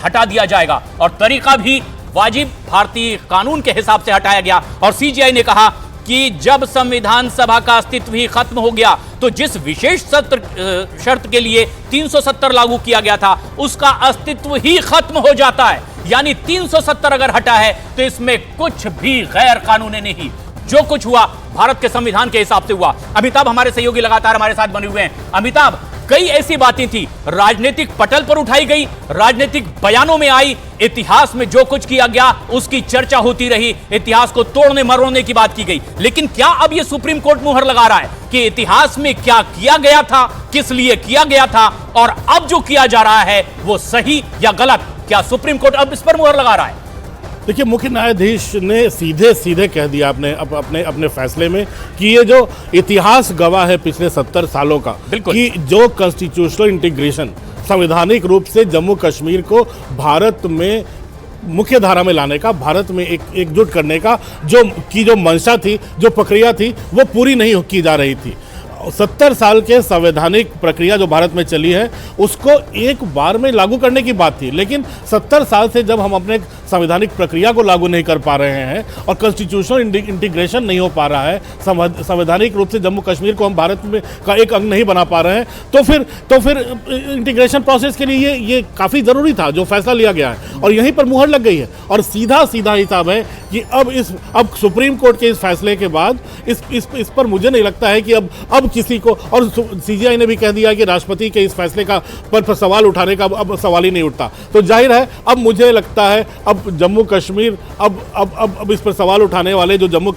हटा दिया जाएगा और तरीका भी वाजिब भारतीय कानून के हिसाब से हटाया गया। और सीजीआई ने कहा कि जब संविधान सभा का अस्तित्व ही खत्म हो गया तो जिस विशेष शर्त के लिए 370 लागू किया गया था उसका अस्तित्व ही खत्म हो जाता है। यानी 370 अगर हटा है तो इसमें कुछ भी गैर कानूनी नहीं, जो कुछ हुआ भारत के संविधान के हिसाब से हुआ। अमिताभ हमारे सहयोगी लगातार हमारे साथ बने हुए हैं। अमिताभ, कई ऐसी बातें थी राजनीतिक पटल पर उठाई गई, राजनीतिक बयानों में आई, इतिहास में जो कुछ किया गया उसकी चर्चा होती रही, इतिहास को तोड़ने मरोड़ने की बात की गई। लेकिन क्या अब यह सुप्रीम कोर्ट मुहर लगा रहा है कि इतिहास में क्या किया गया था, किस लिए किया गया था और अब जो किया जा रहा है वो सही या गलत? क्या सुप्रीम कोर्ट अब इस पर मुहर लगा रहा है? देखिए, मुख्य न्यायाधीश ने सीधे सीधे कह दिया अपने फैसले में कि ये जो इतिहास गवाह है पिछले 70 सालों का, कि जो कॉन्स्टिट्यूशनल इंटीग्रेशन, संवैधानिक रूप से जम्मू कश्मीर को भारत में मुख्य धारा में लाने का, भारत में एकजुट करने का जो मंशा थी, जो प्रक्रिया थी, वो पूरी नहीं की जा रही थी। 70 साल के संवैधानिक प्रक्रिया जो भारत में चली है उसको एक बार में लागू करने की बात थी, लेकिन 70 साल से जब हम अपने संवैधानिक प्रक्रिया को लागू नहीं कर पा रहे हैं और कॉन्स्टिट्यूशनल इंटीग्रेशन नहीं हो पा रहा है, संवैधानिक रूप से जम्मू कश्मीर को हम भारत में का एक अंग नहीं बना पा रहे हैं, तो फिर इंटीग्रेशन प्रोसेस के लिए ये काफ़ी ज़रूरी था जो फैसला लिया गया है और यहीं पर मुहर लग गई है। और सीधा हिसाब है कि अब सुप्रीम कोर्ट के इस फैसले के बाद इस पर मुझे नहीं लगता है कि अब किसी को, और सीजीआई ने भी कह दिया कि राष्ट्रपति के इस फैसले का पर सवाल उठाने का अब सवाल ही नहीं उठता। तो जाहिर है अब मुझे लगता है अब जम्मू कश्मीर अब इस पर सवाल उठाने वाले जो जम्मू